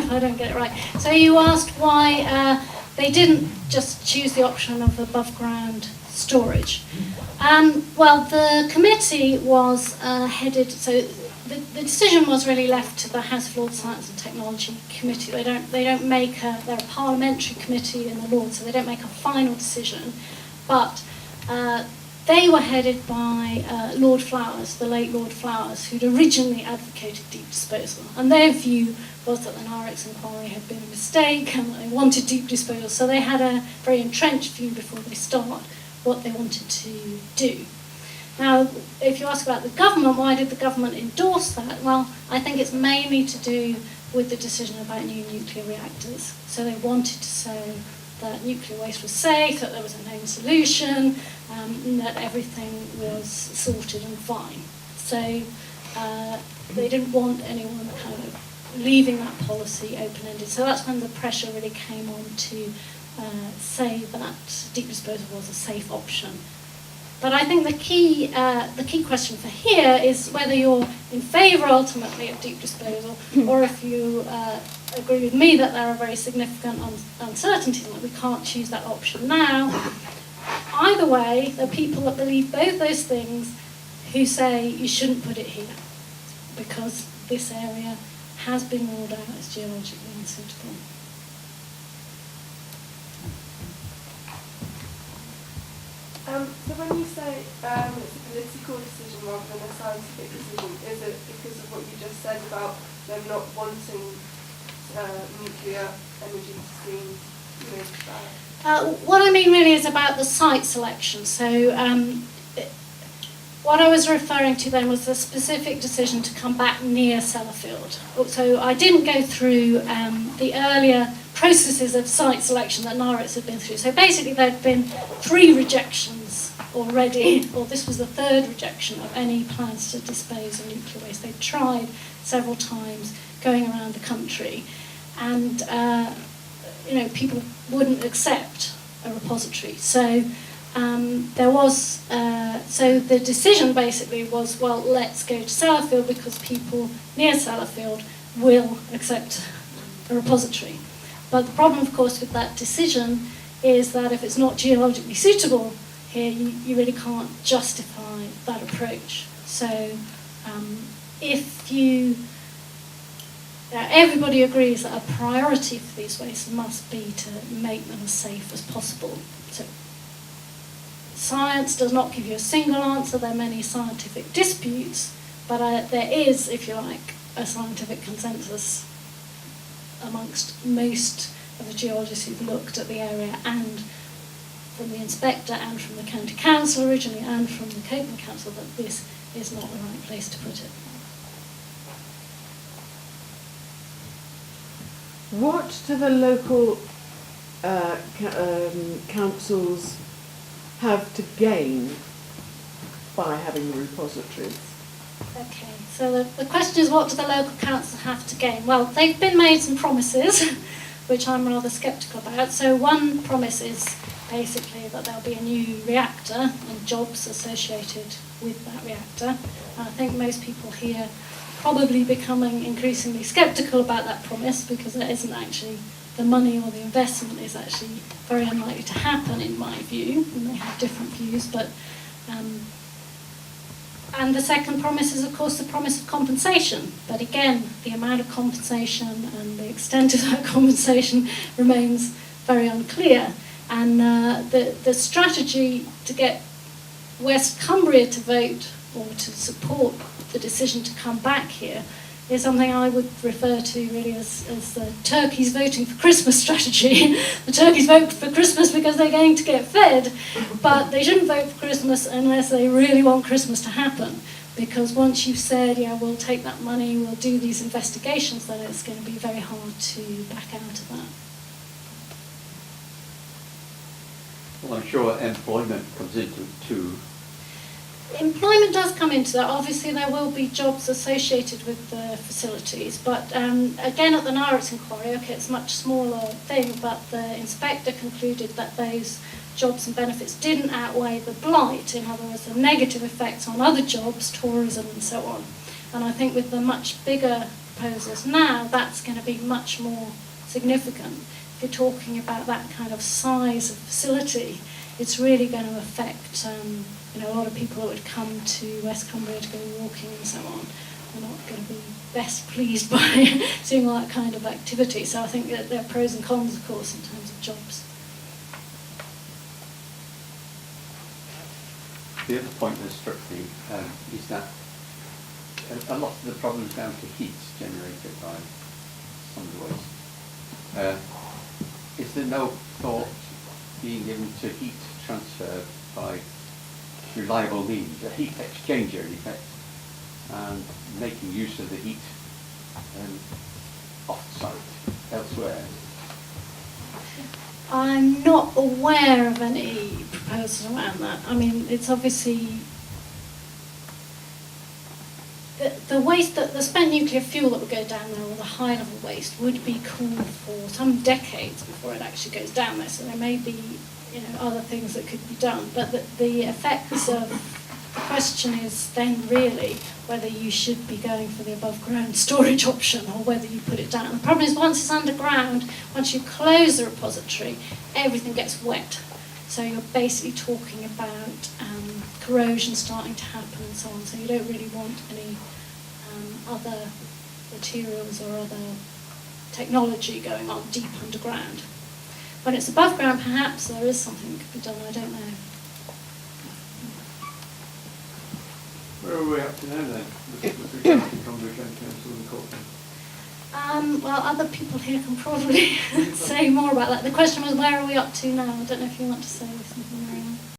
if I don't get it right. So you asked why they didn't just choose the option of above ground storage. Well, the committee was headed, so the decision was really left to the House of Lords Science and Technology Committee. They don't make they're a parliamentary committee in the Lords, so they don't make a final decision. But they were headed by Lord Flowers, the late Lord Flowers, who'd originally advocated deep disposal. And their view was that the Nirex Inquiry had been a mistake and that they wanted deep disposal. So they had a very entrenched view before they start what they wanted to do. Now, if you ask about the government, why did the government endorse that? Well, I think it's mainly to do with the decision about new nuclear reactors. So they wanted to say that nuclear waste was safe, that there was a known solution, and that everything was sorted and fine. So they didn't want anyone kind of leaving that policy open-ended. So that's when the pressure really came on to say that deep disposal was a safe option. But I think the key question for here is whether you're in favour ultimately of deep disposal, or if you agree with me that there are very significant uncertainties and that we can't choose that option now. Either way, there are people that believe both those things who say you shouldn't put it here because this area has been ruled out as geologically unsuitable. So when you say it's a political decision rather than a scientific decision, is it because of what you just said about them not wanting nuclear energy streams moved back? What I mean really is about the site selection. So what I was referring to then was the specific decision to come back near Sellafield. So I didn't go through the earlier processes of site selection that Nirex had been through. So basically there'd been 3 rejections already, or this was the 3rd rejection of any plans to dispose of nuclear waste. They'd tried several times going around the country, and people wouldn't accept a repository. So there was, so the decision basically was, well, let's go to Sellafield because people near Sellafield will accept a repository. But the problem, of course, with that decision is that if it's not geologically suitable here, you really can't justify that approach. So if you, everybody agrees that a priority for these wastes must be to make them as safe as possible. So science does not give you a single answer. There are many scientific disputes, but there is, if you like, a scientific consensus amongst most of the geologists who've looked at the area, and from the inspector and from the county council originally and from the Copeland Council, that this is not the right place to put it. What do the local councils have to gain by having the repositories? Okay, so the question is, what do the local councils have to gain? Well, they've been made some promises, which I'm rather sceptical about. So one promise is basically that there'll be a new reactor and jobs associated with that reactor. And I think most people here are probably becoming increasingly sceptical about that promise, because there isn't actually the money or the investment is actually very unlikely to happen, in my view. And they have different views, but and the second promise is, of course, the promise of compensation. But again, the amount of compensation and the extent of that compensation remains very unclear. And the strategy to get West Cumbria to vote or to support the decision to come back here is something I would refer to really as the turkeys voting for Christmas strategy. The turkeys vote for Christmas because they're going to get fed, but they shouldn't vote for Christmas unless they really want Christmas to happen. Because once you've said, yeah, we'll take that money, we'll do these investigations, then it's going to be very hard to back out of that. Well, I'm sure employment comes into it too. Employment does come into that. Obviously, there will be jobs associated with the facilities, but again, at the Nirex Inquiry, okay, it's a much smaller thing, but the inspector concluded that those jobs and benefits didn't outweigh the blight, in other words, the negative effects on other jobs, tourism and so on. And I think with the much bigger proposals now, that's going to be much more significant. If you're talking about that kind of size of facility, it's really going to affect a lot of people that would come to West Cumbria to go walking and so on. They're not going to be best pleased by seeing all that kind of activity. So I think that there are pros and cons, of course, in terms of jobs. The other point that struck me is that a lot of the problems down to heat generated by some of the waste. Is there no thought being given to heat transfer by reliable means, a heat exchanger in effect, and making use of the heat off-site, elsewhere? I'm not aware of any proposals around that. I mean, it's obviously the waste, that the spent nuclear fuel that would go down there, or the high-level waste, would be cooled for some decades before it actually goes down there. So there may be, other things that could be done. But the effects of the question is then really whether you should be going for the above-ground storage option or whether you put it down. The problem is once it's underground, once you close the repository, everything gets wet. So you're basically talking about corrosion starting to happen and so on. So you don't really want any other materials or other technology going on deep underground. When it's above ground, perhaps there is something that could be done, I don't know. Where are we up to now then? With regard to Cumbria County Council and Corporate? Well, other people here can probably say more about that. The question was, where are we up to now? I don't know if you want to say something, Marianne.